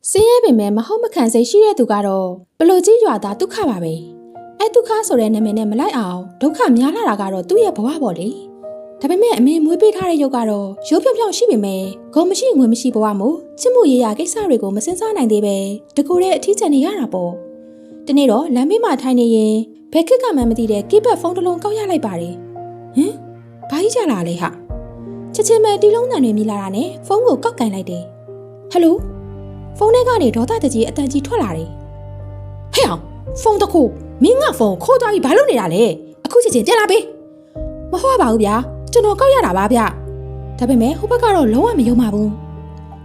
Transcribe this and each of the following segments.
ဆင်းရဲပေမဲ့မဟုတ်မခံစိတ်ရှိတဲ့သူကတော့ပလိုကြီးရွာသားဒုက္ခပါပဲအဲဒုက္ခဆိုတဲ့နာမည်နဲ့မလိုက်အောင်ဒုက္ခများလာတာကတော့သူ့ရဲ့ဘဝပေါ့လေဒါပေမဲ့အမေမွေးပေးထားတဲ့ရုပ်ကတော့ရုပ်ဖြောင်ဖြောင်ရှိပေမဲ့ဂုံမရှိငွေမရှိဘဝမို့ချစ်မှုရေးရာကိစ္စတွေကိုမစင်စားနိုင်သေးပဲတကူတဲ့အထီးကျန်နေရတာပေါ့ဒီနေ့တော့လမ်းဘေးမှာထိုင်နေရင်ဘယ်ခက်ကမှမသိတဲ့ကိဘတ်ဖုန်းတစ်လုံးကောက်ရလိုက်ပါတယ်ဟင်ဘာကြီးကြလာလဲဟာချက်ချင်းပဲတီလုံးတန်တွေမြည်လာတာနဲ့ဖုန်းကိုကောက်ကင်လိုက်တယ်ဟယ်လိုဖုန်းထဲကနေဒေါသတကြီးအတန်ကြီးထွက်လာတယ်ဟဲ့အောင်ဖုန်းတစ်ခုမင်းငါဖုန်းခိုးသွားပြီးဘာလုပ်နေတာလဲအခုချက်ချင်းပြန်လာပေးမဟုတ်ပါဘူးဗျာကျွန်တော်ကောက်ရတာပါဗျဒါပေမဲ့ဟိုဘက်ကတော့လုံးဝမယုံပါဘူး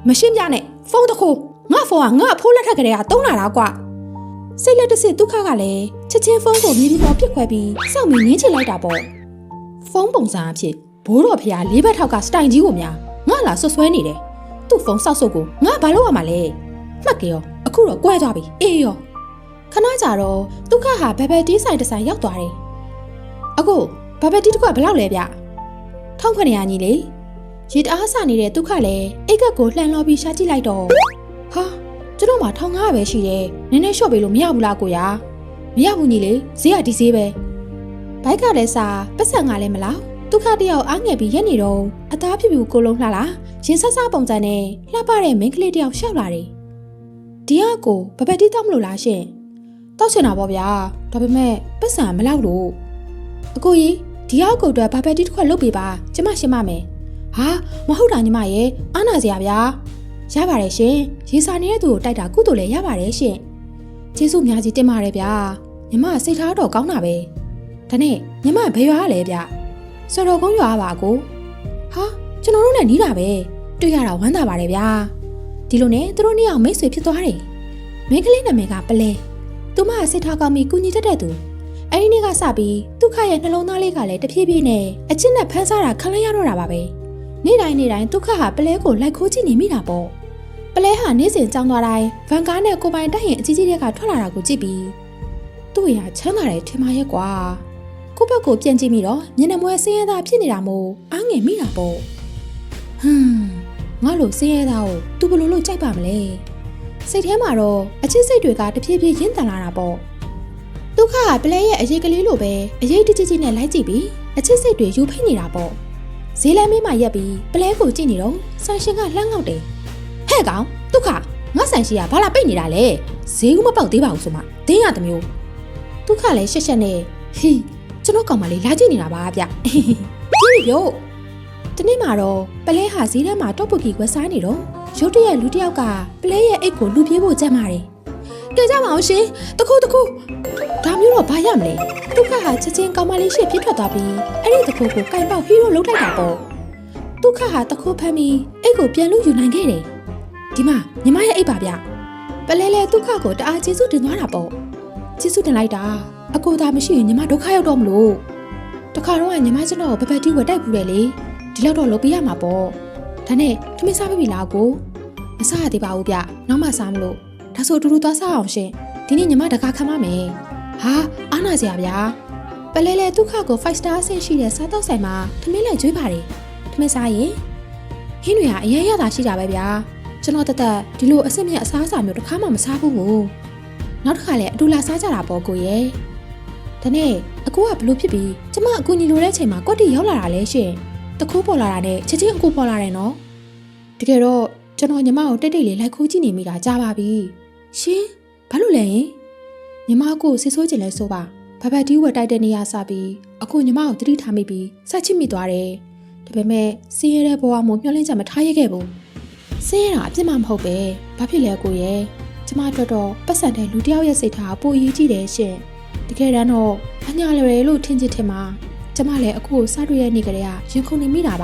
မရှင်းပြနဲ့ဖုန်းတစ်ခုငါဖုန်းကငါအဖိုးလက်ထက်ကလေးကတုံးလာတာကွာစိတ်လက်တစ်စစ်ဒုက္ခကလည်းချက်ချင်းဖုန်းကိုမြေပြင်ပေါ်ပစ်ခွဲပြီးစောင့်ပြီးနင်းချလိုက်တာပေါ့ဖုန်းပုံစံအဖြစ်ဘိုးတော်ဖျားလေးဘက်ထောက်ကစတိုင်ကြီးကိုများငါလာဆွဆွဲနေတယ်သူ့ဖုန်းဆောက်ဆုပ်ကိုငါဘာလုပ်ရမှာလဲမှတ်ကြရောအခုတော့ကွဲသွားပြီအေးရောခဏကြာတော့ဒုက္ခဟာဘယ်ဘက်တီးဆိုင်တစ်ဆိုင်ရောက်သွားတယ်အခုဘယ်ဘက်တီးတစ်ခွက်ဘယ်လောက်လဲဗျ1900ညီလေရေတအားဆနေတဲ့ဒုက္ခလည်းအိတ်ကက်ကိုလှန်လောပြီးရှာကြည့်လိုက်တော့ဟာကျွန်တော်မှ1500ပဲရှိတယ်နည်းနည်းလျှော့ပေးလို့မရဘူးလားကိုရမရဘူးညီလေဈေးကဒီဈေးပဲဘိုက်ကလည်းစားပတ်စံကလည်းမလားဒုက္ခတယောက်အားငယ်ပြီးရက်နေတော့အသားဖြူဖြူကိုလုံးလှလာရင်ဆဆပုံစံနဲ့လှပတဲ့မိန်းကလေးတယောက်ရှောက်လာတယ်ဒီကကိုဘဘတီးတောက်မလို့လားရှင်တောက်ချင်တာပေါ့ဗျာဒါပေမဲ့ပတ်စံမလောက်လို့အကိုကြီးဒီကကိုအတွက်ဘဘတီးတစ်ခွက်လုပ်ပေးပါကျမရှင်းမမယ်ဟာမဟုတ်တာညီမရဲ့အားနာစရာဗျာရပါတယ်ရှင်ရေစာနေတဲ့သူကိုတိုက်တာကုသိုလ်လည်းရပါတယ်ရှင်ကျေးဇူးများကြီးတင်ပါတယ်ဗျာညီမစိတ်ထားတော့ကောင်းတာပဲဒါနဲ့ညီမဘယ်ရွာလဲဗျစော်တော်ကုန်းရွာပါကိုဟာကျွန်တော်တို့နဲ့နီးတာပဲတွေ့ရတာဝမ်းသာပါတယ်ဗျာဒီလိုနဲ့သူတို့နှစ်ယောက်မိတ်ဆွေဖြစ်သွားတယ်မိန်းကလေးနာမည်ကပလဲသူမစိတ်ထားကောင်းပြီးကုညီတတ်တဲ့သူအဲ့ဒီနေ့ကစပြီးဒုက္ခရဲ့နှလုံးသားလေးကလည်းတဖြည်းဖြည်းနဲ့အချစ်နဲ့ဖမ်းဆားတာခံလိုက်ရတော့တာပါပဲနေ့တိုင်းဒုက္ခဟာပလဲကိုလိုက်ခိုးကြည့်နေမိတာပေါ့ပလဲဟာနေ့စဉ်ကြောင်းသွားတိုင်းဗန်ကားနဲ့ကိုပိုင်တိုက်ရင်အကြီးကြီးတွေကထွက်လာတာကိုကြည့်ပြီးသူ့ရာချမ်းသာတယ်ထင်ပါရဲ့ကွာကိုဘက်ကိုပြန်ကြည့်မိတော့မျက်နှာမွဲဆင်းရဲသားဖြစ်နေတာမို့အားငယ်မိတာပေါ့ငါလိုဆင်းရဲသားကိုသူဘယ်လိုလုပ်ကြိုက်ပါမလဲစိတ်ထဲမှာတော့အချစ်စိတ်တွေကတဖြည်းဖြည်းရင့်တန်လာတာပေါ့ဒုက္ခကပလဲရဲ့အရေးကလေးလိုပဲအရေးတကြီးကြီးနဲ့လိုက်ကြည့်ပြီးအချစ်စိတ်တွေယူဖိနေတာပေါ့ဈေးလမ်းမေးမှရက်ပြီးပလဲကိုကြည့်နေတော့ဆန်ရှင်ကလှမ်းငေါက်တယ်ဟဲ့ကောင်ဒုက္ခငါဆန်ရှင်ကဘာလာပိတ်နေတာလဲဈေးကမပေါက်သေးပါဘူးဆိုမှဒင်းရတမျိုးဒုက္ခလည်းရှက်ရှက်နဲ့ဟီကျွန်တော်ကောင်မလေးလာကြည့်နေတာပါဗျဒီပြောဒီနေ့မှာတော့ပလဲဟာဈေးထဲမှာတော့ပုတ်ကြီးကွက်စားနေတော့ရုတ်တရက်လူတစ်ယောက်ကပလဲရဲ့အိတ်ကိုလူပြေးဖို့ကြက်မာတယ်ကြည့်ကြပါအောင်ရှင်တခုဒါမျိုးတော့ဘာရမလဲဒုက္ခဟာချက်ချင်းကောင်မလေးရှေ့ပြစ်ထွက်သွားပြီးအဲ့ဒီတခုကိုကင်ပေါက်ဟီးရိုးလှုပ်လိုက်တာပေါ့ဒုက္ခဟာတခုဖမ်းပြီးအိတ်ကိုပြန်လို့ယူနိုင်ခဲ့တယ်ဒီမှာညီမရဲ့အိတ်ပါဗျပလဲလေဒုက္ခကိုတအားကျေးဇူးတင်သွားတာပေါ့ကျေးဇူးတင်လိုက်တာအကိုသာမရှိရင်ညီမဒုက္ခရောက်တော့မလို့တခါတော့ညီမကျွန်တော်ကိုပပတီးဝက်တိုက်ပူတယ်လေဒီလောက်တော့လုပ်ပေးရမှာပေါ့ဒါနဲ့ထမင်းစားပြီလားကိုမစားရသေးပါဘူးဗျနောက်မှစားမလို့ဒါဆိုတူတူသွားစားအောင်ရှင်ဒီနေ့ညီမတကားခံပါမယ်ဟာအားနာစရာဗျာပလဲလေဒုက္ခကို5 star ဆင့်ရှိတဲ့စားတော့ဆိုင်မှာထမင်းလိုက်ကျွေးပါတယ်ထမင်းစားရင်ဟင်းတွေကအရင်ရတာရှိတာပဲဗျာကျွန်တော်တက်ဒီလိုအစ်စ်မြတ်အစားအစာမျိုးတစ်ခါမှမစားဘူးကိုနောက်တစ်ခါလဲအတူလာစားကြတာပေါ့ကိုရဲ့ဒါနဲ့အကူကဘလို့ဖြစ်ပြီးကျမအကူညီလိုတဲ့အချိန်မှာကွက်တီရောက်လာတာလဲရှင်တခိုးပေါ်လာတာနဲ့ချက်ချင်းအကူပေါ်လာတယ်နော်တကယ်တော့ကျွန်တော်ညီမကိုတိတ်တိတ်လေးလိုက်ခိုးကြည့်နေမိတာကြားပါပြီရှင်ဘာလို့လဲညီမကိုစစ်ဆိုးကျင်လဲဆိုပါဘဘတီးဝက်တိုက်တဲ့နေရာစပြီးအခုညီမကိုတတိထားမိပြီးစချစ်မိသွားတယ်ဒါပေမဲ့စင်းရဲတဲ့ဘဝမျိုးမျှော်လင့်ချက်မထားရခဲ့ဘူးစင်းရတာအပြစ်မှမဟုတ်ပဲဘာဖြစ်လဲကိုရဲ့ကျမတို့တော့ပတ်စံတဲ့လူတစ်ယောက်ရဲ့စိတ်ထားပိုအရေးကြီးတယ်ရှင်တကယ်တမ်းတော့အညာလွယ်လို့ထင်ချစ်ထင်မှာကျမလည်းအခုစတွေ့ရနေကြတဲ့ရင်ခုန်နေမိတာပါ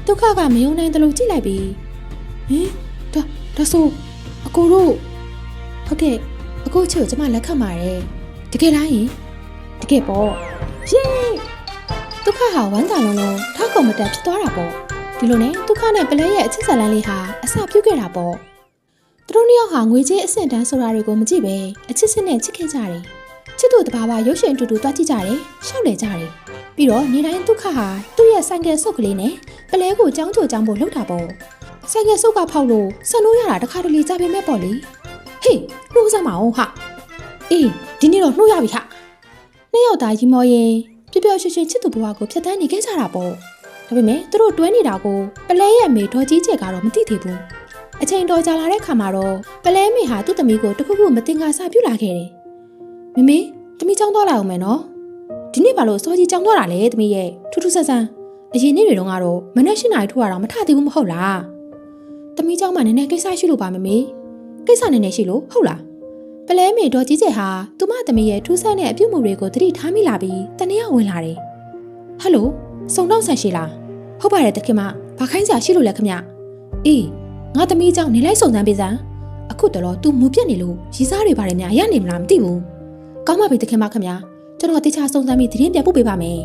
ဒုက္ခကမယုံနိုင်တယ်လို့ကြည့်လိုက်ပြီးဟင်ဒါဆိုအကိုတို့ဟုတ်ကဲ့အကိုချစ်ကိုကျမလက်ခံပါတယ်တကယ်လားယင်တကယ်ပေါ့ယေဒုက္ခဟာဝမ်းသာလုံးထောက်ကုန်မတက်ဖြစ်သွားတာပေါ့ဒီလိုနဲ့ဒုက္ခနဲ့ပလဲရဲ့အချစ်ဇာလန်းလေးဟာအစပြုတ်ခဲ့တာပေါ့သူတို့နှစ်ယောက်ဟာငွေကြေးအဆင့်တန်းဆိုတာတွေကိုမကြည့်ပဲအချစ်စစ်နဲ့ချစ်ခဲ့ကြတယ်ချစ်သူတဘာဝရုပ်ရှင်တူတူတွားကြည့်ကြတယ်ရှောက်လေကြတယ်ပြီးတော့နေတိုင်းဒုက္ခဟာသူ့ရဲ့ဆိုင်ကယ်ဆုပ်ကလေးနဲ့ပလဲကိုကြောင်းချိုကြောင်းဖို့လှုပ်တာပေါ့ ဆိုင်ကစုပ်ကဖောက်လို့ဆက်လို့ရတာတခါတလေကြပေမဲ့ပေါ့လေဟေးနှိုးစမ်းမအောင်ဟာအေးဒီနေ့တော့နှိုးရပြီဟာနှစ်ယောက်သားကြီးမောရင်ပျော်ပျော်ရွှင်ရွှင်ချစ်သူဘဝကိုဖျက်ဆီးနေခဲ့ကြတာပေါ့ဒါပေမဲ့သူတို့တွဲနေတာကိုပလဲရဲ့အမေဒေါ်ကြီးကျဲကတော့မသိသေးဘူးအချိန်တော်ကြာလာတဲ့ခါမှာတော့ပလဲမေဟာသူ့သမီးကိုတခုခုမတင်ကားစပြုလာခဲ့တယ်မမေသမီးချောင်းသွားလာအောင်မယ်နော်ဒီနေ့ဘာလို့စောကြီးချောင်းသွားတာလဲသမီးရဲ့ထူးထူးဆန်းဆန်းအရင်နေ့တွေတုန်းကတော့မနေ့၈နာရီထိုးရတော့မထသေးဘူးမဟုတ်လားသမီးချောင်းမှနည်းနည်းကိစ္စရှိလို့ပါမမေကိစ္စနည်းနည်းရှိလို့ဟုတ်လားပလဲမေဒေါ်ကြီးကျဲဟာသူမသမီးရဲ့ထူးဆန်းတဲ့အပြုတ်မှုတွေကိုသတိထားမိလာပြီးတနေ့ဝင်လာတယ်ဟယ်လိုစုံတော့ဆန်ရှိလားဟုတ်ပါတယ်တခင်မဘာခိုင်းစရာရှိလို့လဲခမအေးငါသမီးကြောင့်နေလိုက်စုံစမ်းပေးစမ်းအခုတော့ तू မူပြက်နေလို့ရီစားတွေပါတယ်များရနေမလားမသိဘူးကောင်းပါပြီတခင်မခမကျွန်တော်တေချာစုံစမ်းပြီးသတင်းပြန်ပို့ပေးပါမယ်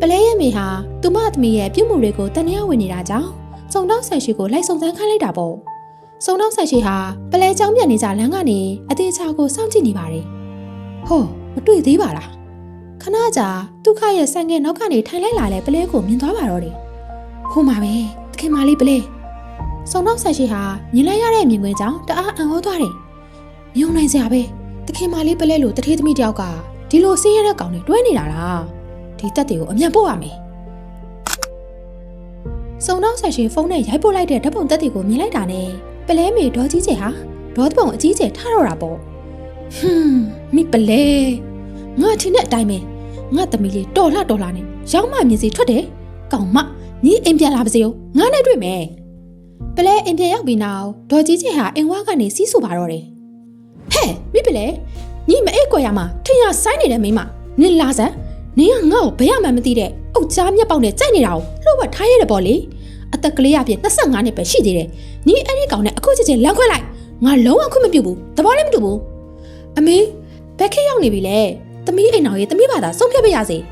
ပလဲရဲ့မေဟာသူမသမီးရဲ့ပြုတ်မှုတွေကိုတနေ့ဝင်နေတာကြောင့်စုံတော့ဆန်ရှိကိုလိုက်စုံစမ်းခိုင်းလိုက်တာပေါ့စုံတော့ဆန်ရှိဟာပလဲချောင်းပြန်နေကြလမ်းကနေအသေးချာကိုစောင့်ကြည့်နေပါတယ်ဟောမတွေ့သေးပါလားခဏကြာဒုက္ခရဲ့ဆန်ငယ်နောက်ကနေထိုင်လိုက်လာတဲ့ပလဲကိုမြင်သွားပါတော့တယ်ဟိုမှာပဲတခင်မလေးပလဲစုံတော့ဆန်ရှိဟာမြင်လိုက်ရတဲ့မြင်ကွင်းကြောင့်တအားအံ့ဩသွားတယ်မြုံနိုင်စရာပဲတခင်မလေးပလဲလို့တထေးသမီးတယောက်ကဒီလိုဆင်းရဲတဲ့ကောင်တွေတွဲနေတာလားဒီတက်တွေကိုအမြန်ပို့ရမယ်စုံတော့ဆန်ရှိဖုန်းနဲ့ရိုက်ပို့လိုက်တဲ့ဓာတ်ပုံတက်တွေကိုမြင်လိုက်တာနဲ့ပလဲမေဒေါ်ကြီးကျဲဟာဒေါ်ပုံအကြီးကျယ်ထားတော့တာပေါ့မိပလဲငါထင်တဲ့အတိုင်းပဲငါသမီးလေးတော်လှနဲ့ရောက်မှမြင်စီထွက်တယ်ကောင်မညီအိမ်ပြန်လာပါစေဦးငါနဲ့တွေ့မယ်ပလဲအိမ်ပြန်ရောက်ပြီးနောက်ဒေါ်ကြီးကျဲဟာအိမ်ဝါကနေစီးဆူပါတော့တယ်ဟဲ့မိပလဲညီမအိတ်ကွယ်ရမှာထင်ရဆိုင်နေတဲ့မိမနင်လာစမ်းနင်ကငါ့ကိုဘယ်မှမသိတဲ့အုတ်ကြားမျက်ပေါက်နဲ့ကြိုက်နေတာကိုလှုပ်ဝက်ထားရတယ်ပေါ့လေအသက်ကလေးရပြည့်25နှစ်ပဲရှိသေးတယ်ညီအဲ့ဒီကောင်နဲ့အခုချက်ချင်းလမ်းခွဲလိုက်ငါလုံးဝခွင့်မပြုဘူးသဘောလည်းမတူဘူးအမေဘက်ခေရောက်နေပြီလေသမီးအိမ်တော်ရဲ့သမီးဘာသာဆုံးဖြတ်ပေးရစေ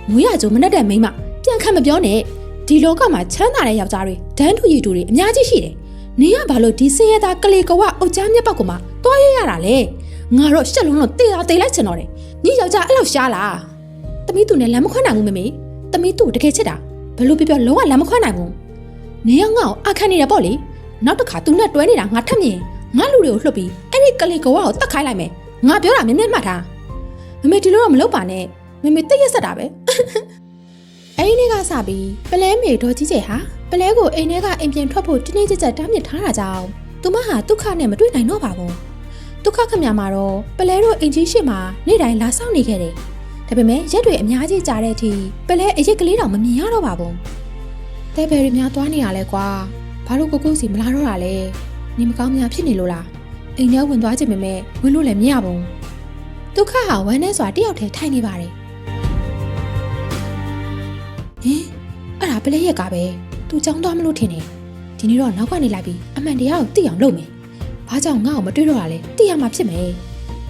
မွေးရကြိုမနဲ့တဲ့မိမပြန်ခံမပြောနဲ့ဒီလောကမှာချမ်းသာတဲ့ယောက်ျားတွေဒန်းတူရီတူတွေအများကြီးရှိတယ်နင်ကဘာလို့ဒီစင်ရသားကလေးကဝအုတ်ကြားမျက်ပေါက်ကမှတွားရရတာလဲငါတော့ရှက်လုံးလုံးတေးလိုက်ချင်တော့တယ်ညီယောက်ျားအဲ့လောက်ရှားလားသမီးသူနဲ့လမ်းမခွနိုင်ဘူးမမေသမီးသူ့တကယ်ချစ်တာဘလို့ပြောလုံးဝလမ်းမခွနိုင်ဘူးနင်ကငါ့ကိုအခန့်နေတယ်ပေါ့လေနောက်တစ်ခါသူနဲ့တွဲနေတာငါထပ်မြင်ငါလူတွေကိုလှုပ်ပြီးအဲ့ဒီကလေးကဝကိုတတ်ခိုင်းလိုက်မယ်ငါပြောတာမြင်မှတ်ထားမမေဒီလိုတော့မလုပ်ပါနဲ့မမေတိတ်ရက်ဆက်တာပဲအဲ့ဒီနေ့ကစပြီးပလဲမေဒေါ်ကြီးကျဲဟာပလဲကိုအိမ်ထဲကအိမ်ပြင်ထွက်ဖို့တင်းတင်းကြပ်ကြပ်တားမြစ်ထားတာကြောင့်သူမဟာဒုက္ခနဲ့မတွေ့နိုင်တော့ပါဘူးဒုက္ခခမများမှာတော့ပလဲတို့အိမ်ကြီးရှိမှနေ့တိုင်းလာဆောင်နေခဲ့တယ်ဒါပေမဲ့ရက်တွေအများကြီးကြာတဲ့အထိပလဲအရက်ကလေးတောင်မမြင်ရတော့ပါဘူးတဲ့ဘယ်ရီများသွားနေရလဲကွာဘာလို့ကိုစီမလာတော့တာလဲနေမကောင်းများဖြစ်နေလို့လားအိမ်ထဲဝင်သွားခြင်းပေမဲ့ဝင်လို့လည်းမရဘူးဒုက္ခဟာဝမ်းနဲ့စွာတယောက်တည်းထိုင်နေပါတယ်ဟင်အဲ့ဒါပလဲရက်ကပဲသူကြောင်းသွားမလို့ထင်တယ်ဒီနေ့တော့နောက်ကနေလိုက်ပြီးအမှန်တရားကိုသိအောင်လုပ်မယ်ဘာကြောင့်ငါ့ကိုမတွေ့တော့တာလဲသိရမှာဖြစ်မယ်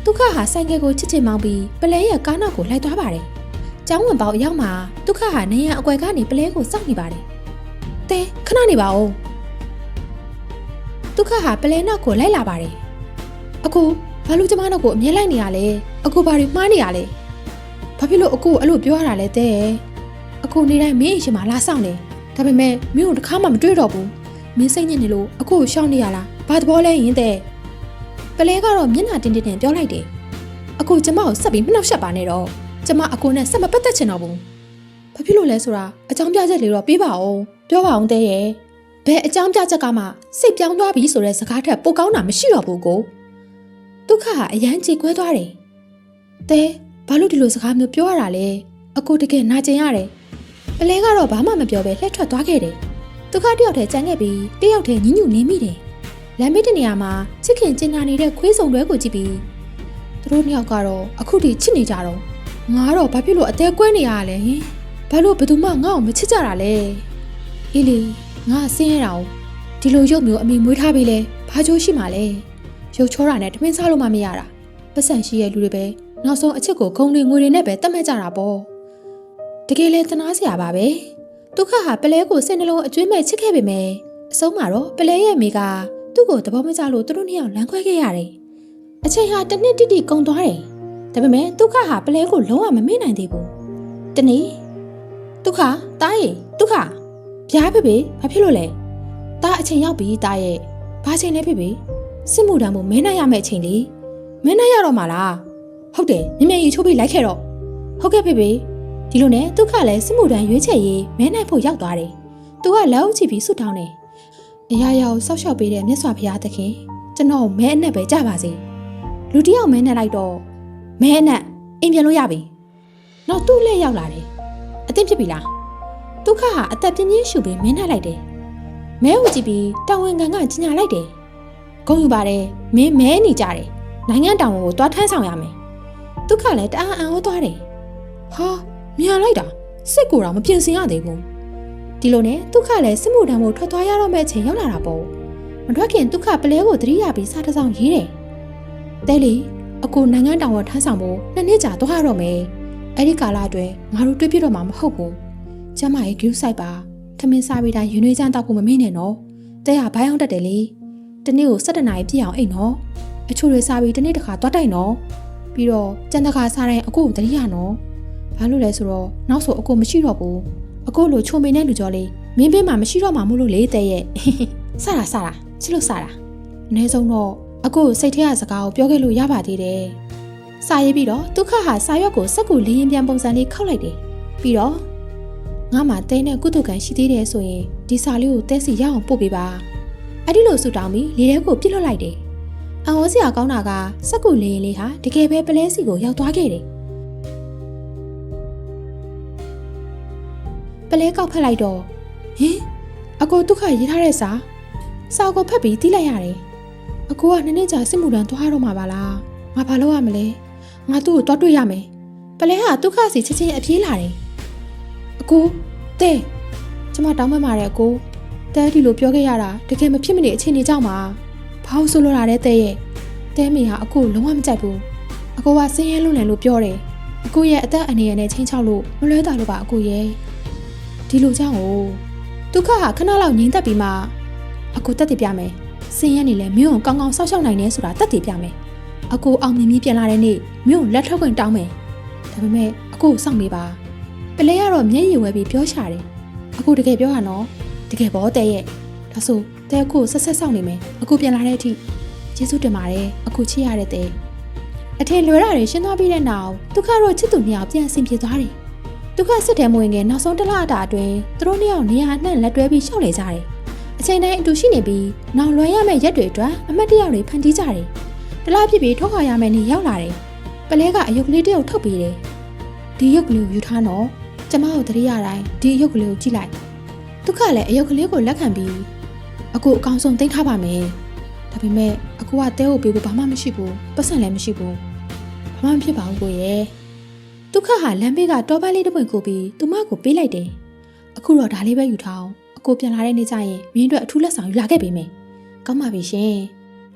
ဒုက္ခဟာဆိုင်ကယ်ကိုချစ်ချင်မောင်းပြီးပလဲရက်ကားနောက်ကိုလိုက်သွားပါတယ်ကျောင်းဝင်ပေါက်အရောက်မှာဒုက္ခဟာနေရန်အကွယ်ကနေပလဲကိုစောင့်နေပါတယ်တဲခဏနေပါဦးဒုက္ခဟာပလဲနောက်ကိုလိုက်လာပါတယ်အကူဘာလို့ကျမတို့ကိုအမြဲလိုက်နေရလဲအကူဘာတွေမှားနေရလဲဘာဖြစ်လို့အကူအဲ့လိုပြောရတာလဲတဲ့အကူနေတိုင်းမင်းအိမ်ရှိမှလာဆောင်နေဒါပေမဲ့မင်းကိုတစ်ခါမှမတွေ့တော့ဘူးမင်းစိတ်ညစ်နေလို့အကူကိုရှောင်နေရလားဘာသဘောလဲရင်တဲ့ပလဲကတော့မျက်နှာတင်းတင်းနဲ့ပြောလိုက်တယ်အကူကျမကိုဆက်ပြီးမနှောက်ယှက်ပါနဲ့တော့ကျမအကူနဲ့ဆက်မပတ်သက်ချင်တော့ဘူးဘာဖြစ်လို့လဲဆိုတာအကြောင်းပြချက်လေးတော့ပေးပါဦးပြောပါအောင်တဲ့ရဲ့ဘယ်အကြောင်းပြချက်ကမှစိတ်ပြောင်းသွားပြီဆိုတဲ့စကားထက်ပိုကောင်းတာမရှိတော့ဘူးကိုဒုက္ခဟာအရန်ကြေကွဲသွားတယ်တဲ့ဘာလို့ဒီလိုစကားမျိုးပြောရတာလဲအကူတကယ်နာကျင်ရတယ်ပလဲကတော့ဘာမှမပြောဘဲလှည့်ထွက်သွားခဲ့တယ်ဒုက္ခတယောက်တည်းကြံခဲ့ပြီးတယောက်တည်းညှဉ်းညူနေမိတယ်လမ်းမေးတဲ့နေရာမှာချစ်ခင်ကျင်နာနေတဲ့ခွေးစုံတွဲကိုကြည့်ပြီးသူတို့နှစ်ယောက်ကတော့အခုထိချစ်နေကြတော့ငါတော့ဘာဖြစ်လို့အသေးကွဲနေရလဲဟင်ဘာလို့ဘယ်သူမှငါ့ကိုမချစ်ကြတာလဲအေးလေငါဆင်းရဲတာ哦ဒီလိုရုပ်မျိုးအမေမွေးထားပြီးလဲဘာချိုးရှိမှလဲရုပ်ချောတာနဲ့တမင်းစားလို့မှမရတာပတ်စံရှိရဲ့လူတွေပဲနောက်ဆုံးအချစ်ကိုဂုံတွေငွေတွေနဲ့ပဲတတ်မှတ်ကြတာပေါ့တကယ်လဲသနာစရာပါပဲဒုက္ခဟာပလဲကိုစိတ်နှလုံးအကျွေးမဲ့ချစ်ခဲ့ပေမဲ့အဆုံးမှာတော့ပလဲရဲ့မိကသူ့ကိုသဘောမကျလို့သူတို့နှစ်ယောက်လမ်းခွဲခဲ့ရတယ်အချိန်ဟာတစ်နှစ်တိတိကုန်သွားတယ်ဒါပေမဲ့ဒုက္ခဟာပလဲကိုလုံးဝမမေ့နိုင်သေးဘူးတနေ့ဒုက္ခတားရေဒုက္ခဗျာဖေဖေဘာဖြစ်လို့လဲ တာအချိန်ရောက်ပြီတာရဲ့ဘာချိန်လဲဖြစ်ပြီစစ်မှုတမ်းကိုမင်းနိုင်ရမယ့်အချိန်လေမင်းနိုင်ရတော့မှာလားဟုတ်တယ်မြင်မြင်ရီချိုးပြီးလိုက်ခဲ့တော့ဟုတ်ကဲ့ဖြစ်ပြီဒီလိုနဲ့ဒုက္ခလည်းစစ်မှုတမ်းရွေးချယ်ရေးမင်းနိုင်ဖို့ရောက်သွားတယ်သူကလက်အုပ်ချပြီးဆုတောင်းတယ်အရာရာကိုစောက်ရှောက်ပေးတဲ့မြတ်စွာဘုရားသခင်ကျွန်တော်မဲအနက်ပဲကြပါစေလူတယောက်မဲနဲ့လိုက်တော့မဲအနက်အိမ်ပြန်လို့ရပြီနောက်သူ့လက်ရောက်လာတယ်အသင့်ဖြစ်ပြီလားဒုက္ခဟာအသက်ပြင်းပြင်းရှူပြီးမင်းနဲ့လိုက်တယ်မဲကိုကြည့်ပြီးတာဝန်ခံကကြီးညာလိုက်တယ်ဂုံယူပါတယ်မင်းမဲနေကြတယ်နိုင်ငံတောင်ကိုသွားထမ်းဆောင်ရမယ်ဒုက္ခလည်းတအားအံ့ဩသွားတယ်ဟာမြန်လိုက်တာစစ်ကိုတော့မပြင်ဆင်ရသေးဘူးဒီလိုနဲ့ဒုက္ခလည်းစစ်မှုထမ်းဖို့ထွက်သွားရတော့မယ့်အချိန်ရောက်လာတာပေါ့မထွက်ခင်ဒုက္ခပလဲကိုသတိရပြီးစားတစ်စောင်းရေးတယ်တဲလီအကိုနိုင်ငံတောင်ကိုထမ်းဆောင်ဖို့2နှစ်ကြာသွားရတော့မယ်အဲ့ဒီကာလအတွင်းငါတို့တွေ့ပြတော့မှာမဟုတ်ဘူးကျမရဲ့ queue site ပါထမင်းစားပြီးတိုင်းရွေးနှွေးချမ်းတောက်ဖို့မမေ့နဲ့နော်တဲဟာဘိုင်းအောင်တက်တယ်လေတနေ့ကို17နာရီပြည့်အောင်အိတ်နော်အချို့တွေစားပြီးတနေ့တစ်ခါသွားတိုက်နော်ပြီးတော့ကြံတခါစားတိုင်းအကိုကိုသတိရနော်ဘာလို့လဲဆိုတော့နောက်ဆိုအကိုမရှိတော့ဘူးအကိုလိုချုံမိန်တဲ့လူကြောလေးမင်းဘေးမှာမရှိတော့မှာမို့လို့လေတဲ့ရဲ့စတာချစ်လို့စတာအနည်းဆုံးတော့အကိုစိတ်ထဲကစကားကိုပြောခဲ့လို့ရပါသေးတယ်စာရေးပြီးတော့ဒုက္ခဟာစာရွက်ကိုစက်ကူလင်းရင်ပြန်ပုံစံလေးခောက်လိုက်တယ်ပြီးတော့ငါမှတဲနဲ့ကုသကံရှိသေးတယ်ဆိုရင်ဒီစာလေးကိုတဲစီရအောင်ပို့ပေးပါအဲ့ဒီလိုဆူတောင်းပြီးလေထဲကိုပြစ်လွတ်လိုက်တယ်အံ့ဩစရာကောင်းတာကစက်ကူလင်းရင်လေးဟာတကယ်ပဲပလဲစီကိုရောက်သွားခဲ့တယ်ပလဲကောက်ဖက်လိုက်တော့ဟင်အကိုဒုက္ခရေးထားတဲ့စာကိုဖက်ပြီးတီးလိုက်ရတယ်အကိုက2နှစ်ကြာစစ်မှုထမ်းသွားရတော့မှာပါလားငါဘာလုပ်ရမလဲငါသူ့ကိုသွားတွေ့ရမယ်ပလဲဟာဒုက္ခစီချက်ချင်းအပြေးလာတယ်အကိုတဲကျမတောင်းပန်ပါတယ်အကိုတဲဒီလိုပြောခဲ့ရတာတကယ်မဖြစ်မနေအခြေအနေကြောင့်ပါဘာလို့ဆိုလိုတာလဲတဲရဲ့တဲမေဟာအကိုလုံးဝမကြိုက်ဘူးအကိုကဆင်းရဲလွန်းလန်လို့ပြောတယ်အကိုရဲ့အသက်အန္တရာယ်နဲ့ချင်းချောက်လို့မလွဲတာလို့ပါအကိုရဲ့ဒီလိုကြောင့်ဒုက္ခဟာခဏလောက်ငြိမ်သက်ပြီးမှအကိုတက်တည်ပြမယ်ဆင်းရဲနေလဲမြို့ကိုကောင်းကောင်းစောက်ရှောက်နိုင်နေဆိုတာတက်တည်ပြမယ်အကိုအောင်မြင်ပြီးပြန်လာတဲ့နေ့မြို့ကိုလက်ထောက်ခွင့်တောင်းမယ်ဒါပေမဲ့အကိုကိုစောင့်ပေးပါပလဲကတော့မျက်ရည်ဝဲပြီးပြောရှာတယ်အကိုတကယ်ပြောရနော်တကယ်ဘောတဲရဲ့ဒါဆိုတဲအကိုဆက်ဆက်စောင့်နေမယ်အကိုပြန်လာတဲ့အထိကျေးဇူးတင်ပါတယ်အကိုချစ်ရတဲ့တဲအထင်လွယ်တာတွေရှင်းသွားပြီးတဲ့နောက်ဒုက္ခတော့ချစ်သူနှစ်ယောက်ပြန်ဆင်ပြေသွားတယ်ဒုက္ခစစ်တယ်မဝင်ခင်နောက်ဆုံးတစ်လအတာအတွင်းသူတို့နှစ်ယောက်နေရာနှံ့လက်တွဲပြီးရှောက်နေကြတယ်အချိန်တိုင်းအတူရှိနေပြီးနောက်လွှဲရမယ့်ရက်တွေအတွက်အမတ်တရတွေဖန်တီးကြတယ်တလားဖြစ်ပြီးထောက်ခါရမယ့်နေ့ရောက်လာတယ်ပလဲကအယုတ်ကလေးတယောက်ထုတ်ပေးတယ်ဒီယုတ်ကလေးကိုယူထားနော်ကျမတို့တတိယတိုင်းဒီအယုတ်ကလေးကိုကြည့်လိုက်ဒုက္ခလည်းအယုတ်ကလေးကိုလက်ခံပြီးအကိုအကောင်ဆုံးသိမ်းထားပါမယ်ဒါပေမဲ့အကိုကတဲကိုပေးဖို့ဘာမှမရှိဘူးပတ်စံလည်းမရှိဘူးဘာမှမဖြစ်ပါဘူးကိုရဲ့ဒုက္ခဟာလမ်းဘေးကတောပန်းလေးတစ်ပွင့်ကိုပြီးသူမကိုပေးလိုက်တယ်အခုတော့ဒါလေးပဲယူထားအောင်အကိုပြန်လာတဲ့နေ့ကျရင်မင်းတို့အထူးလက်ဆောင်ယူလာခဲ့ပေးမယ်ကောင်းပါပြီရှင်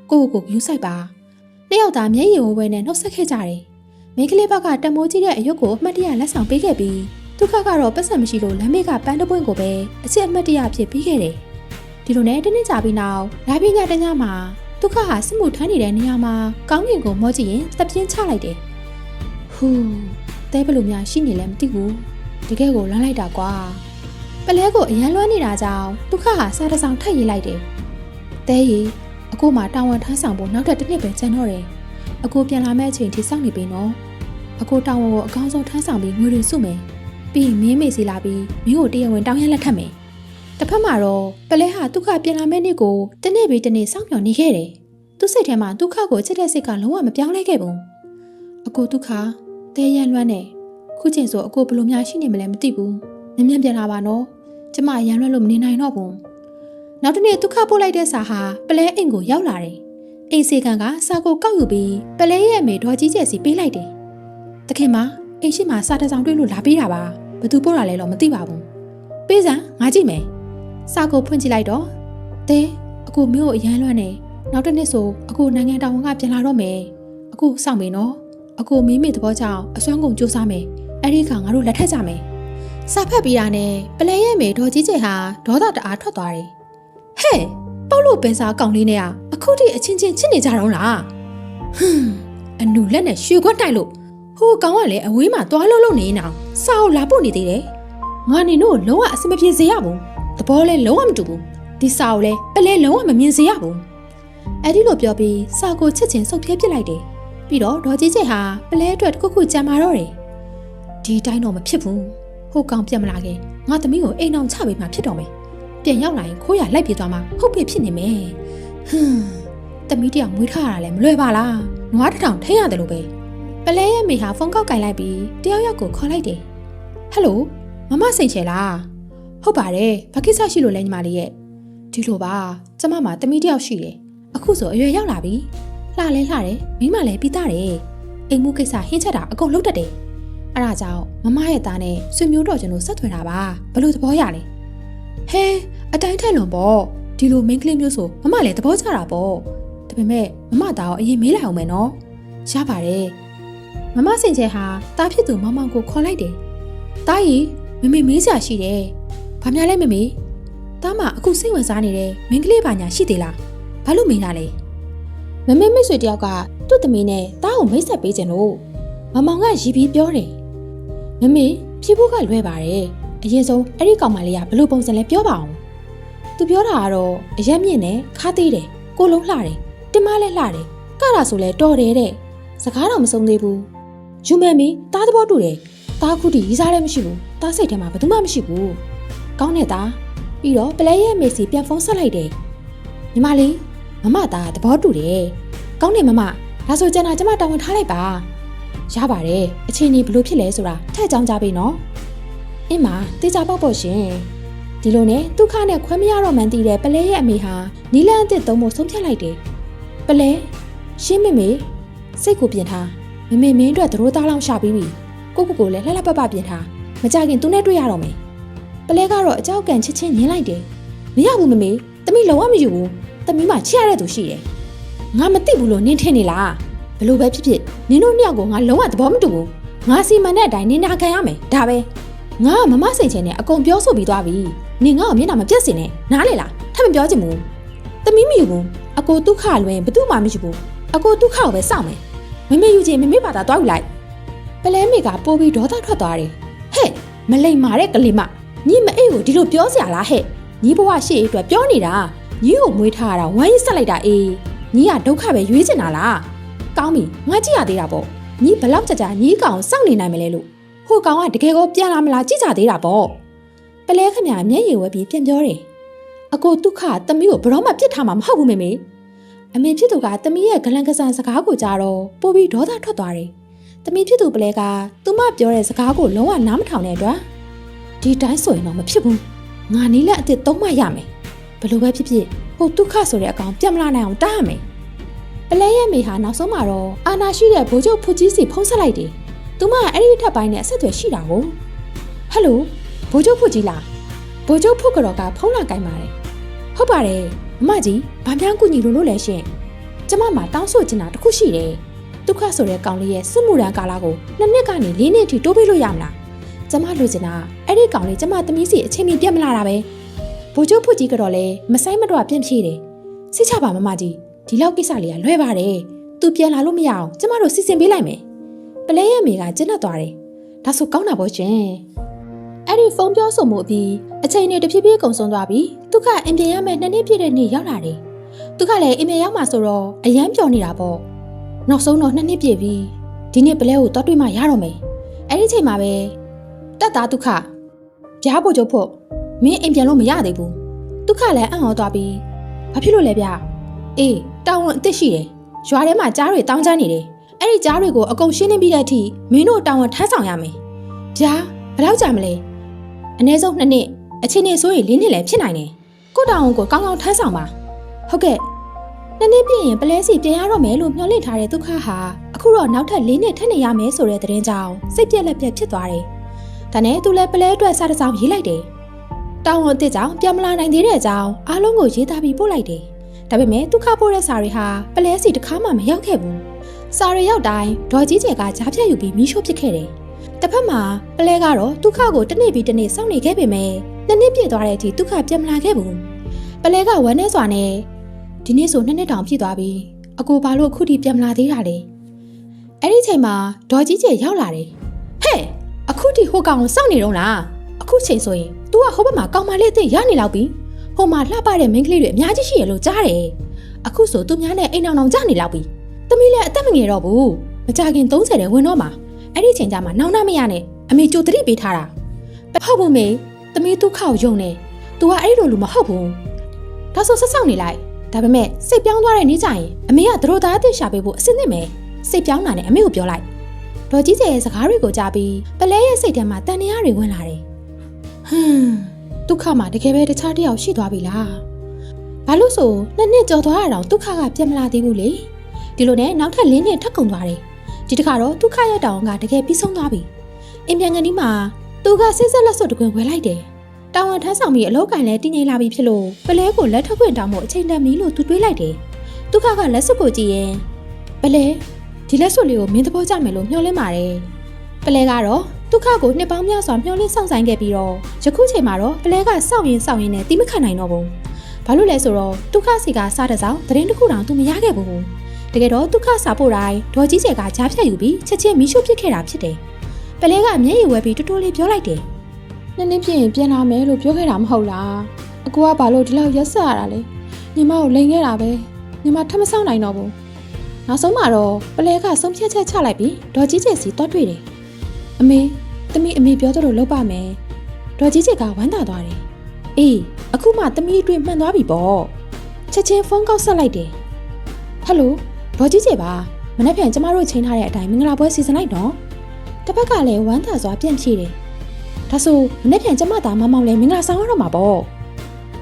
ကိုယူဆိုင်ပါနှစ်ယောက်သားမျက်ရည်ဝဲဝဲနဲ့နှုတ်ဆက်ခဲ့ကြတယ်မိန်းကလေးဘက်ကတမိုးကြီးတဲ့အယုတ်ကိုအမှတ်တရလက်ဆောင်ပေးခဲ့ပြီးဒုက္ခကတော့ပတ်စံမရှိလို့လမ်းဘေးကပန်းတစ်ပွင့်ကိုပဲအချစ်အမှတ်တရဖြစ်ပေးခဲ့တယ်ဒီလိုနဲ့တနေ့ကြာပြီးနောက်လာပြီးညတညမှာဒုက္ခဟာစစ်မှုထမ်းနေတဲ့နေရာမှာကောင်းကင်ကိုမောကြည့်ရင်တပြင်းချလိုက်တယ်ဟူးတဲဘယ်လိုများရှိနေလဲမသိဘူးတကယ်ကိုလမ်းလိုက်တာကွာပလဲကိုအရန်လွှမ်းနေတာကြောင့်ဒုက္ခဟာစားတစ်ဆောင်ထပ်ရေးလိုက်တယ်တဲရီအကိုမှတာဝန်ထမ်းဆောင်ဖို့နောက်ထပ်တစ်နှစ်ပဲကျန်တော့တယ်အကိုပြန်လာမယ့်အချိန်ထိစောင့်နေပြီနော်အကိုတာဝန်ကိုအကောင်းဆုံးထမ်းဆောင်ပြီးငွေတွေစုမယ်ပြီးမင်းမေစီလာပြီးမင်းကိုတရားဝင်တောင်းရလက်ထပ်မယ်တစ်ဖက်မှာတော့ပလဲဟာဒုက္ခပြန်လာမယ့်နေ့ကိုတနေ့ပြီးတနေ့စောင့်မျှော်နေခဲ့တယ်သူ့စိတ်ထဲမှာဒုက္ခကိုချစ်တဲ့စိတ်ကလုံးဝမပြောင်းလဲခဲ့ဘူးအကိုဒုက္ခတဲရန်လွှမ်းနေခုချိန်ဆိုအကိုဘယ်လိုများရှိနေမလဲမသိဘူးမြန်ပြန်လာပါနော်ကျမရန်လွှမ်းလို့မနေနိုင်တော့ဘူးနောက်တစ်နေ့ဒုက္ခပို့လိုက်တဲ့စာဟာပလဲအိမ်ကိုရောက်လာတယ်အိမ်စေကန်ကစာကိုကောက်ယူပြီးပလဲရဲ့အမေဒေါ်ကြီးကျက်စီပေးလိုက်တယ်တခင်မအိမ်ရှိမှာစာတစ်စောင်တွေ့လို့လာပေးတာပါဘသူပို့တာလဲတော့မသိပါဘူးပေးစမ်းငါကြည့်မယ်စာကိုဖွင့်ကြည့်လိုက်တော့တဲအကိုမျိုးကိုအရန်လွှမ်းနေနောက်တစ်နေ့ဆိုအကိုနိုင်ငံတော်ဝန်ကပြန်လာတော့မယ်အကိုစောင့်မေနော်အကိုမင်းမေသဘောကြောင့်အစွမ်းကုန်စူးစမ်းမယ်အဲ့ဒီခါငါတို့လက်ထက်ကြမယ်စာဖတ်ပြီးတာနဲ့ပလဲရဲ့မေဒေါ်ကြီးကျယ်ဟာဒေါသတအားထွက်သွားတယ်ဟဲ့ပေါက်လို့ပင်စားကောင်လေးနဲ့အခုထိအချင်းချင်းချစ်နေကြတော့လားဟွန်းအနုလက်နဲ့ရွှေခွက်တိုက်လို့ဟိုကောင်ကလည်းအဝေးမှာသွားလုံးနေနေအောင်စာအုပ်လာပို့နေသေးတယ်ငါနေတို့လုံးဝအစမပြေစေရဘူးသဘောလဲလုံးဝမတူဘူး ဒီစာကိုလည်းပလဲလုံးဝမမြင်စေရဘူးအဲ့ဒီလိုပြောပြီးစာကိုချက်ချင်းဆုပ်ဖြဲပစ်လိုက်တယ်ပြီးတော့ဒေါ်ကြီးကျဲဟာပလဲအတွက်တစ်ခုခုကြံမာတော့တယ်ဒီတိုင်းတော့မဖြစ်ဘူးဟိုကောင်ပြန်မလာခင်ငါသမီးကိုအိမ်အောင်ချပေးမှဖြစ်တော့မယ်ပြန်ရောက်လာရင်ခိုးရလိုက်ပြေးသွားမှဟုတ်ပြီဖြစ်နေမယ်ဟွန်းသမီးတယောက်မွေးထားရတာလည်းမလွယ်ပါလားနွားတစ်ထောင်ထိရတယ်လို့ပဲပလဲရဲ့မိဟာဖုန်းကောက်ကင်လိုက်ပြီးတယောက်ယောက်ကိုခေါ်လိုက်တယ်ဟယ်လိုမမစိန်ချယ်လားဟုတ်ပါတယ်ဘာကိစ္စရှိလို့လဲညီမလေးရဲ့ဒီလိုပါကျမမှာသမီးတယောက်ရှိတယ်အခုဆိုအရွယ်ရောက်လာပြီလှလဲလှတယ်မိမလည်းပြီးသားတယ်အိမ်မှုကိစ္စဟင်းချက်တာအကုန်လုပ်တတ်တယ်အဲ့ဒါကြောင့်မမရဲ့သားနဲ့ဆွေမျိုးတော်ကျွန်တော်ဆက်သွယ်တာပါဘလို့သဘောရလဲဟဲအတိုင်းထက်လွန်ပေါ့ဒီလိုမိန်းကလေးမျိုးဆိုမမလည်းသဘောကျတာပေါ့ဒါပေမဲ့မမသားကိုအရင်မေးလိုက်အောင်မယ်နော်ရပါတယ်မမစင်ချဲဟာတားဖြစ်သူမောင်မောင်ကိုခေါ်လိုက်တယ်တားကြီးမမေမေးစရာရှိတယ်ဘာများလဲမမေတားမအခုစိတ်ဝင်စားနေတဲ့မိန်းကလေးပါညာရှိသေးလားဘာလို့မေးတာလဲမမေမိတ်ဆွေတယောက်ကသူ့သမီးနဲ့တားကိုမိတ်ဆက်ပေးခြင်းလို့မမောင်ကရီပြီးပြောတယ်မမေဖြေဖို့ကလွယ်ပါတယ်အရင်ဆုံးအဲ့ဒီကောင်မလေးကဘလို့ပုံစံလဲပြောပါအောင်သူပြောတာကတော့အရက်မြင့်နဲ့ခါသေးတယ်ကိုလုံးလှတယ်တင်မလည်းလှတယ်ကတာဆိုလဲတော်တယ်တဲ့စကားတော့မဆုံးသေးဘူးယူမဲမီတားသဘောတူတယ်တားခုတီရီးစားလည်းမရှိဘူးတားစိတ်ထဲမှာဘာမှမရှိဘူးကောင်းတဲ့သားပြီးတော့ပလဲရဲ့မေစီပြန်ဖုန်းဆက်လိုက်တယ်ညီမလေးမမသားသဘောတူတယ်ကောင်းတယ်မမဒါဆိုကျန်တာကျမတာဝန်ထားလိုက်ပါရပါတယ်အချိန်ကြီးဘလို့ဖြစ်လဲဆိုတာထက်ကြောင်းကြပြီနော်အင်းမတေချာပေါက်ပေါ့ရှင်ဒီလိုနဲ့ဒုက္ခနဲ့ခွဲမရတော့မှန်းသိတဲ့ပလဲရဲ့အမေဟာနီလန်းအစ်စ်သုံးဖို့ဆုံးဖြတ်လိုက်တယ်ပလဲရှင်းမမေစိတ်ကိုပြင်ထားမမေမင်းအတွက်သရိုးသားလောင်းရှာပြီးပြီကိုလည်းလှလှပပပြင်ထားမကြခင်သူနဲ့တွေ့ရတော့မယ်ပလဲကတော့အကြောက်ကန်ချစ်ချင်းညင်းလိုက်တယ်မရဘူးမမေသမီးလုံးဝမယူဘူးသမီးမှချစ်ရတဲ့သူရှိတယ်ငါမသိဘူးလို့နင်းထင်နေလားဘလို့ပဲဖြစ်ဖြစ်နင်းတို့နှစ်ယောက်ကိုငါလုံးဝသဘောမတူဘူးငါစီမံတဲ့အတိုင်းနင်းနာခံရမယ်ဒါပဲငါမမစိန်ချင်နဲ့အကုန်ပြောဆိုပြီးသွားပြီနင်ငါ့ကိုမျက်နှာမပြတ်စင်နဲ့နားလေလားထပ်မပြောချင်ဘူးသမီးမယူဘူးအကိုဒုက္ခလွင်ဘသူမှမယူဘူးအကိုဒုက္ခကိုပဲစောင့်မယ်မမေယူချင်းမမေဘာသာသွားယူလိုက်ပလဲမေကပိုးပြီးဒေါသထွက်သွားတယ်ဟဲ့မလိမ္မာတဲ့ကလေးမညီမအေးကိုဒီလိုပြောစရာလားဟဲ့ညီဘဝရှေ့အတွက်ပြောနေတာညီကိုမွေးထားတာဝိုင်းဆက်လိုက်တာအေးညီကဒုက္ခပဲရွေးချင်တာလားကောင်းပြီငါကြည့်ရသေးတာပေါ့ညီဘလောက်ကြာညီကောင်စောင့်နေနိုင်မလဲလို့ဟိုကောင်ကတကယ်ကိုပြန်လာမလားကြည့်ကြသေးတာပေါ့ပလဲခမမျက်ရည်ဝဲပြီးပြန်ပြောတယ်အကိုဒုက္ခသမီးကိုဘရောမှပြစ်ထားမှာမဟုတ်ဘူးမေမေအမေဖြစ်သူကသမီးရဲ့ဂလန်ကစားစကားကိုကြားတော့ပို့ပြီးဒေါသထွက်သွားတယ်သမီးဖြစ်သူပလဲကသူမပြောတဲ့စကားကိုလုံးဝနားမထောင်တဲ့အတွက်ဒီတိုင်းဆိုရင်တော့မဖြစ်ဘူးငါနီးလက်အစ်စ်သုံးမှရမယ်ဘလို့ပဲဖြစ်ဖြစ်ဟိုဒုက္ခဆိုတဲ့အကောင်ပြန်မလာနိုင်အောင်တားရမယ်ပလဲရဲ့မိဟာနောက်ဆုံးမှာတော့အာနာရှိတဲ့ဘိုးချုပ်ဖူကြီးစီဖုန်းဆက်လိုက်တယ်သူမအဲ့ဒီထပ်ပိုင်းနဲ့အဆက်အသွယ်ရှိတာကိုဟယ်လိုဘိုးချုပ်ဖူကြီးလားဘိုးချုပ်ဖူကတော့ကဖုန်းလာကင်ပါတယ်ဟုတ်ပါတယ်မမကြီးဘာများကူညီလို့လဲရှင်ကျမမှာတောင်းဆိုချင်တာတစ်ခုရှိတယ်ဒုက္ခဆိုတဲ့ကောင်လေးရဲ့စစ်မှုရန်ကာလကို2နှစ်ကနေ4နှစ်အထိတိုးပေးလို့ရမလားကျမလိုချင်တာအဲ့ဒီကောင်လေးကျမသမီးစီအချိန်မီပြတ်မလာတာပဲဘိုးချုပ်ဖူကြီးကတော့လေမဆိုင်မတော့ပြန့်ဖြေးတယ်စိတ်ချပါမမကြီးဒီလောက်ကိစ္စလေးကလွဲပါတယ်သူပြန်လာလို့မရအောင်ကျမတို့စီစဉ်ပေးလိုက်မယ်ပလဲရဲ့မိကကျဉ်းတ်သွားတယ်ဒါဆိုကောင်းတာပေါ့ရှင်အဲ့ဒီဖုန်းပြောဆိုမှုအပြီးအချိန်နဲ့တဖြည်းဖြည်းကုန်ဆုံးသွားပြီးသူကအင်ပြန်ရမယ်2နှစ်ပြည့်တဲ့နေ့ရောက်လာတယ်သူကလည်းအင်ပြန်ရောက်မှာဆိုတော့အရန်ပျော်နေတာပေါ့နောက်ဆုံးတော့2နှစ်ပြည့်ပြီဒီနေ့ပလဲကိုတော့တွေ့မှရတော့မယ်အဲ့ဒီချိန်မှာပဲတက်သားဒုက္ခဗျားဖို့ချုပ်ဖို့မင်းအင်ပြန်လို့မရသေးဘူးဒုက္ခလည်းအံ့ဩသွားပြီးဘာဖြစ်လို့လဲဗျအေးတောင်းဝန်အစ်စ်ရှိတယ်ရွာထဲမှာကြားတွေတောင်းချမ်းနေတယ်အဲ့ဒီကြားတွေကိုအကုန်ရှင်းလင်းပြီးတဲ့အထိမင်းတို့တောင်းဝန်ထမ်းဆောင်ရမယ်ဗျာဘယ်လောက်ကြာမလဲအနည်းဆုံး2နှစ်အချိန်နေဆိုရင်4နှစ်လည်းဖြစ်နိုင်တယ်ကိုတောင်းဝန်ကိုကောင်းကောင်းထမ်းဆောင်ပါဟုတ်ကဲ့2နှစ်ပြည့်ရင်ပလဲစီပြန်ရတော့မယ်လို့မျှော်လင့်ထားတဲ့ဒုက္ခဟာအခုတော့နောက်ထပ်4နှစ်ထပ်နေရမယ်ဆိုတဲ့သတင်းကြောင့်စိတ်ပြက်လက်ပြက်ဖြစ်သွားတယ်ဒါနဲ့သူလည်းပလဲအတွက်စာတစ်စောင်ရေးလိုက်တယ်တောင်းဝန်အစ်စ်ကြောင့်ပြန်မလာနိုင်သေးတဲ့အကြောင်းအားလုံးကိုရေးသားပြီးပို့လိုက်တယ်ဒါပေမဲ့ဒုက္ခပို့တဲ့စာတွေဟာပလဲစီတစ်ခါမှမရောက်ခဲ့ဘူးစာရီရောက်တိုင်းဒေါ်ကြီးကျယ်ကကြားဖြတ်ယူပြီးမီးရှို့ပစ်ခဲ့တယ်။တစ်ဖက်မှာပလဲကတော့ဒုက္ခကိုတစ်နေ့ပြီးတစ်နေ့စောင့်နေခဲ့ပေမဲ့2နှစ်ပြည့်သွားတဲ့အထိဒုက္ခပြန်မလာခဲ့ဘူး။ပလဲကဝမ်းနဲ့စွာနဲ့ဒီနေ့ဆို2နှစ်တောင်ပြည့်သွားပြီ။အကိုဘာလို့အခုထိပြန်မလာသေးတာလဲ။အဲ့ဒီချိန်မှာဒေါ်ကြီးကျယ်ရောက်လာတယ်။ဟဲ့အခုထိဟိုကောင်ကိုစောင့်နေတော့လား။အခုချိန်ဆိုရင် तू ကဟိုဘက်မှာကောင်မလေးအစ်စ်ရနေလောက်ပြီ။ ဟိုမှာလှပတဲ့မိန်းကလေးတွေအများကြီးရှိရလို့ကြားတယ်အခုဆိုသူများနဲ့အိမ်အောင်ကြနေလောက်ပြီသမီးလည်းအသက်မငယ်တော့ဘူးမကြခင်30တဲ့ဝင်တော့မှာအဲ့ဒီချိန်ကျမှနောင်နာမရနဲ့အမေကြိုတတိပေးထားတာဟုတ်ဘူးမေသမီးဒုက္ခကိုယုံနေ तू ကအဲ့လိုလူမဟုတ်ဘူးဒါဆိုဆက်ဆောင်နေလိုက်ဒါပေမဲ့စိတ်ပြောင်းသွားတဲ့နေ့ကျရင်အမေကသူတို့သားအစ်ရှာပေးဖို့အစင်းသင့်မယ်စိတ်ပြောင်းတာနဲ့အမေကိုပြောလိုက်ဒေါ်ကြီးကျယ်ရဲ့စကားတွေကိုကြားပြီးပလဲရဲ့စိတ်ထဲမှာတန်တရားတွေဝင်လာတယ်ဒုက္ခမှာတကယ်ပဲတခြားတစ်ယောက်ရှိသွားပြီလားဘာလို့ဆိုနှစ်ကြော်သွားရအောင်ဒုက္ခကပြတ်မလာသေးဘူးလေဒီလိုနဲ့နောက်ထပ်၄နှစ်ထပ်ကုန်သွားတယ်ဒီတစ်ခါတော့ဒုက္ခရဲ့တောင်ကတကယ်ပြီးဆုံးသွားပြီအိမ်ပြန်ကနေမှသူကစစ်ဆက်လက်စွပ်တကွင်ဝယ်လိုက်တယ်တောင်ဝထမ်းဆောင်ပြီးအလောက်ကန်လဲတင်းငိမ့်လာပြီဖြစ်လို့ပလဲကိုလက်ထပ်ခွင့်တောင်းဖို့အချိန်တန်ပြီလို့သူတွေးလိုက်တယ်ဒုက္ခကလက်စွပ်ကိုကြည့်ရင်ပလဲဒီလက်စွပ်လေးကိုမင်းသဘောကျမယ်လို့မျှော်လင့်ပါတယ်ပလဲကတော့ဒုက္ခကိုနှစ်ပေါင်းများစွာမျှော်လင့်ဆောင်ဆိုင်ခဲ့ပြီးတော့ယခုချိန်မှာတော့ပလဲကစောင့်ရင်နဲ့တိမခံနိုင်တော့ဘူးဘာလို့လဲဆိုတော့ဒုက္ခစီကစားတဲ့ဆောင်သတင်းတစ်ခုတောင်သူမရခဲ့ဘူးတကယ်တော့ဒုက္ခစာဖို့တိုင်းဒေါ်ကြီးကျယ်ကကြားဖြတ်ယူပြီးချက်ချင်းမီးရှို့ပစ်ခဲ့တာဖြစ်တယ်ပလဲကမျက်ရည်ဝဲပြီးတိုးလေးပြောလိုက်တယ်နှစ်ဖြစ်ရင်ပြန်လာမယ်လို့ပြောခဲ့တာမဟုတ်လားအကူကဘာလို့ဒီလောက်ရက်ဆက်ရတာလဲညီမကိုလိန်ခဲ့တာပဲညီမထပ်မဆောင်နိုင်တော့ဘူးနောက်ဆုံးမှာတော့ပလဲကဆုံးဖြတ်ချက်ချလိုက်ပြီးဒေါ်ကြီးကျယ်စီတွားတွေ့တယ်အမေသမီးအမေပြောသလိုလုပ်ပါမယ်ဒေါ်ကြီးကျယ်ကဝမ်းသာသွားတယ်အေးအခုမှသမီးတွေ့မှန်သွားပြီပေါ့ချက်ချင်းဖုန်းကောက်ဆက်လိုက်တယ်ဟယ်လိုဒေါ်ကြီးကျယ်ပါမနေ့ပြန်ကျမတို့ချိန်ထားတဲ့အတိုင်းမင်္ဂလာပွဲစီစဉ်လိုက်တော့တစ်ဖက်ကလည်းဝမ်းသာစွာပြန်ဖြေတယ်ဒါဆိုမနေ့ပြန်ကျမသားမမောင်လည်းမင်္ဂလာဆောင်ရတော့မှာပေါ့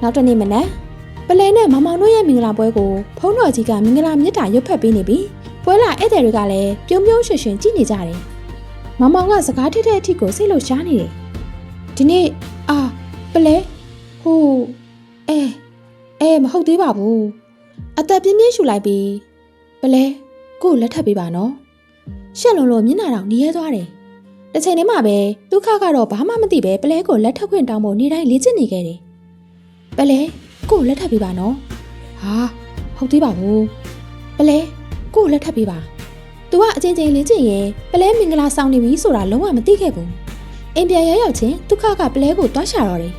နောက်တနေ့မနက်ပလဲနဲ့မမောင်တို့ရဲ့မင်္ဂလာပွဲကိုဖုန်းတော်ကြီးကမင်္ဂလာမြတ်တာရွတ်ဖတ်ပေးနေပြီးပွဲလာဧည့်သည်တွေကလည်းပြုံးပြုံးရွှင်ရွှင်ကြည့်နေကြတယ်မမောင်ကစကားထက်တဲ့အထိကိုစိတ်လှုပ်ရှားနေတယ်ဒီနေ့ပလဲဟိုမဟုတ်သေးပါဘူးအသက်ပြင်းပြင်းရှူလိုက်ပြီးပလဲကို့လက်ထပ်ပေးပါနော်ရှက်လုံးလို့မျက်နှာတောင်နီးရဲသွားတယ်တစ်ချိန်တည်းမှာပဲဒုက္ခကတော့ဘာမှမသိပဲပလဲကိုလက်ထပ်ခွင့်တောင်းဖို့နေတိုင်းလေ့ကျင့်နေခဲ့တယ်ပလဲကို့လက်ထပ်ပေးပါနော်ဟာဟုတ်သေးပါဘူးပလဲကို့လက်ထပ်ပေးပါသူကအချင်းချင်းလေ့ကျင့်ရင်ပလဲမင်္ဂလာဆောင်နေပြီဆိုတာလုံးဝမသိခဲ့ဘူးအိမ်ပြန်ရောက်ချင်းဒုက္ခကပလဲကိုတွားရှာတော့တယ်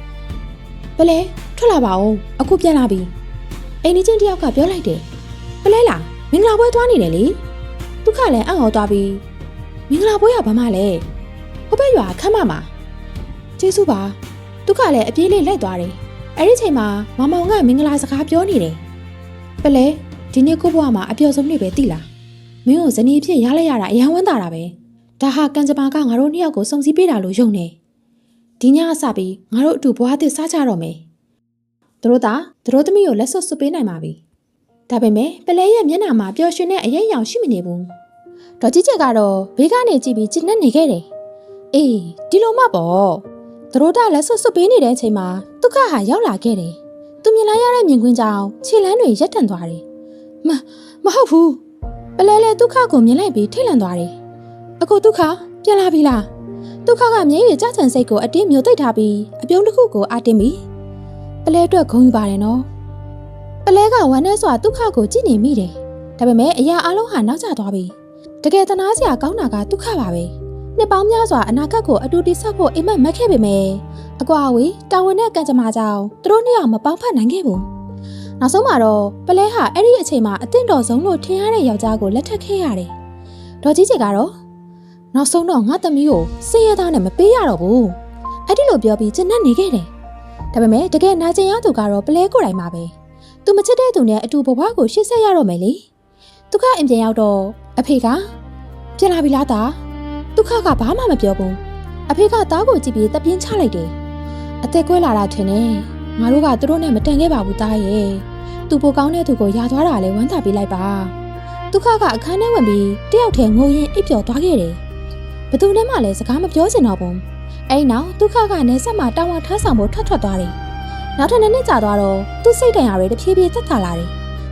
ပလဲထွက်လာပါဦးအခုပြန်လာပြီအိမ်ကြီးချင်းတယောက်ကပြောလိုက်တယ်ပလဲလားမင်္ဂလာပွဲသွားနေတယ်လေဒုက္ခလည်းအံ့ဩသွားပြီးမင်္ဂလာပွဲကဘာမှလဲဟိုဘက်ရွာခမ်းမမှာကျေးဇူးပါဒုက္ခလည်းအပြေးလေးလိုက်သွားတယ်အဲ့ဒီချိန်မှာမမောင်ကမင်္ဂလာစကားပြောနေတယ်ပလဲဒီနေ့ကိုဘွားမှာအပျော်ဆုံးနေ့ပဲသိလားမင်းကိုဇနီးဖြစ်ရလိုက်ရတာအယံဝမ်းသာတာပဲဒါဟာကံကြမ္မာကငါတို့နှစ်ယောက်ကိုစုံစည်းပေးတာလို့ယုံနေဒီညအစပြီးငါတို့အတူဘွားအသစ်စားကြတော့မယ်သူတို့သမီးကိုလက်စွပ်ဆွပေးနိုင်ပါပြီဒါပေမဲ့ပလဲရဲ့မျက်နှာမှာပျော်ရွှင်တဲ့အရေးအယောင်ရှိမနေဘူးဒေါ်ကြီးကျက်ကတော့ဘေးကနေကြည့်ပြီးကျဉ်းနေခဲ့တယ်အေးဒီလိုမှပေါ့သူတို့ကလက်စွပ်ပေးနေတဲ့အချိန်မှာဒုက္ခဟာရောက်လာခဲ့တယ်သူမြင်လိုက်ရတဲ့မြင်ကွင်းကြောင့်ခြေလမ်းတွေရက်တန့်သွားတယ်မဟုတ်ဘူးပလဲဒုက္ခကိုမြင်လိုက်ပြီးထိတ်လန့်သွားတယ်အခုဒုက္ခပြန်လာပြီလားဒုက္ခကမျက်ရည်ကျချင်စိတ်ကိုအတင်းမျိုးသိပ်ထားပြီးအပြုံးတစ်ခုကိုအာတင်ပြီးပလဲအတွက်ဂုဏ်ယူပါတယ်နော်ပလဲကဝမ်းနဲ့စွာဒုက္ခကိုကြည့်နေမိတယ်ဒါပေမဲ့အရာအလုံးဟာနောက်ကျသွားပြီတကယ်သနာစရာကောင်းတာကဒုက္ခပါပဲနှစ်ပေါင်းများစွာအနာဂတ်ကိုအတူတည်ဆောက်ဖို့အိမ်မက်မက်ခဲ့ပေမဲ့အကွာအဝေးတာဝန်နဲ့ကံကြမ္မာကြောင့်သူတို့နှစ်ယောက်မပေါင်းဖက်နိုင်ခဲ့ဘူးနောက်ဆုံးမှာတော့ပလဲဟာအဲ့ဒီအချိန်မှာအသင့်တော်ဆုံးလို့ထင်ရတဲ့ယောက်ျားကိုလက်ထပ်ခဲ့ရတယ်ဒေါ်ကြီးကျကတော့နောက်ဆုံးတော့ငါသမီးကိုစင်ရသားနဲ့မပေးရတော့ဘူးအဲ့ဒီလိုပြောပြီးကျဉ်းနေခဲ့တယ်ဒါပေမဲ့တကယ်နာကျင်ရသူကတော့ပလဲကိုယ်တိုင်ပါပဲသူမချစ်တဲ့သူနဲ့အတူဘဝကိုရှေ့ဆက်ရတော့မယ်လေဒုက္ခအင်ပြန်ရောက်တော့အဖေကပြန်လာပြီလားသားဒုက္ခကဘာမှမပြောဘူးအဖေကသားကိုကြည့်ပြီးတပြင်းချလိုက်တယ်အသက်ကွဲလာတာထင်တယ်ငါတို့ကသူတို့နဲ့မတန်ခဲ့ပါဘူးသားရဲ့သူပိုကောင်းတဲ့သူကိုယာသွားတာလဲဝမ်းသာပေးလိုက်ပါဒုက္ခကအခန်းထဲဝင်ပြီးတယောက်တည်းငိုရင်းအိပ်ပျော်သွားခဲ့တယ်ဘသူနဲ့မှလည်းစကားမပြောချင်တော့ဘူးအဲ့နောက်ဒုက္ခကနေဆက်မှာတောင်းဝထမ်းဆောင်ဖို့ထွက်သွားတယ်နောက်ထပ်နှစ်ကြာသွားတော့သူ့စိတ်တန်ရာတွေတဖြည်းဖြည်းသက်သာလာတယ်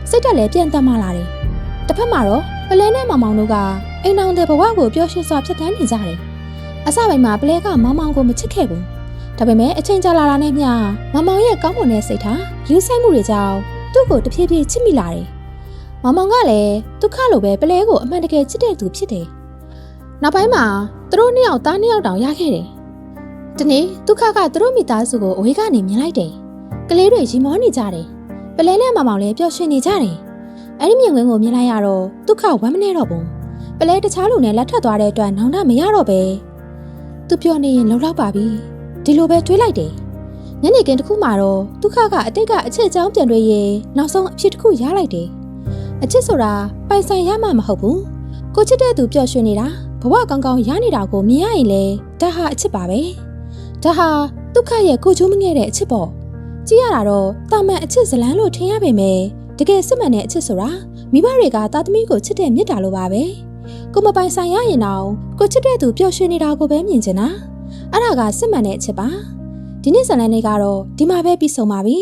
စိတ်တက်လည်းပြန်တက်မှလာတယ်တစ်ဖက်မှာတော့ပလဲနဲ့မောင်မောင်တို့ကအိမ်အောင်တဲ့ဘဝကိုပျော်ရွှင်စွာဖြတ်သန်းနေကြတယ်အစပိုင်းမှာပလဲကမောင်မောင်ကိုမချစ်ခဲ့ဘူးဒါပေမဲ့အချိန်ကြာလာတာနဲ့မျှမောင်မောင်ရဲ့ကောင်းမွန်တဲ့စိတ်ထားယူဆိုင်မှုတွေကြောင့်သူ့ကိုတဖြည်းဖြည်းချစ်မိလာတယ်မောင်မောင်ကလည်းဒုက္ခလိုပဲပလဲကိုအမှန်တကယ်ချစ်တဲ့သူဖြစ်တယ်နောက်ပိုင်းမှာသူတို့နှစ်ယောက်သားနှစ်ယောက်တောင်ရခဲ့တယ်ဒီနေ့ဒုက္ခကသူတို့မိသားစုကိုအဝေးကနေမြင်လိုက်တယ် ကလေးတွေရီမောနေကြတယ်ပလဲနဲ့မောင်မောင်လည်းပျော်ရွှင်နေကြတယ်အဲ့ဒီမြင်ကွင်းကိုမြင်လိုက်ရတော့ဒုက္ခဝမ်းမနေတော့ဘူးပလဲတခြားလူနဲ့လက်ထပ်သွားတဲ့အတွက်နောင်တမရတော့ပဲသူပြောနေရင်လုံလောက်ပါပြီဒီလိုပဲတွေးလိုက်တယ်ညနေခင်းတစ်ခုမှတော့ဒုက္ခကအတိတ်ကအချစ်အကြောင်းပြန်တွေးရင်နောက်ဆုံးအဖြစ်တစ်ခုရလိုက်တယ်အချစ်ဆိုတာပိုင်ဆိုင်ရမှမဟုတ်ဘူးကိုချစ်တဲ့သူပျော်ရွှင်နေတာဘဝကောင်းကောင်းရနေတာကိုမြင်ရရင်လေဒါဟာအချစ်ပါပဲဒါဟာဒုက္ခရဲ့ကိုချိုးမငဲ့တဲ့အချစ်ပေါ့ကြည့်ရတာတော့တာမန်အချစ်ဇလန်းလို့ထင်ရပေမဲ့တကယ်စစ်မှန်တဲ့အချစ်ဆိုတာမိဘတွေကသားသမီးကိုချစ်တဲ့မြတ်တာလိုပါပဲကိုမပိုင်ဆိုင်ရရင်တော့ကိုချစ်တဲ့သူပျော်ရွှင်နေတာကိုပဲမြင်ချင်တာအဲ့ဒါကစစ်မှန်တဲ့အချစ်ပါဒီနေ့ဇလန်းလေးကတော့ဒီမှာပဲပြီးဆုံးပါပြီ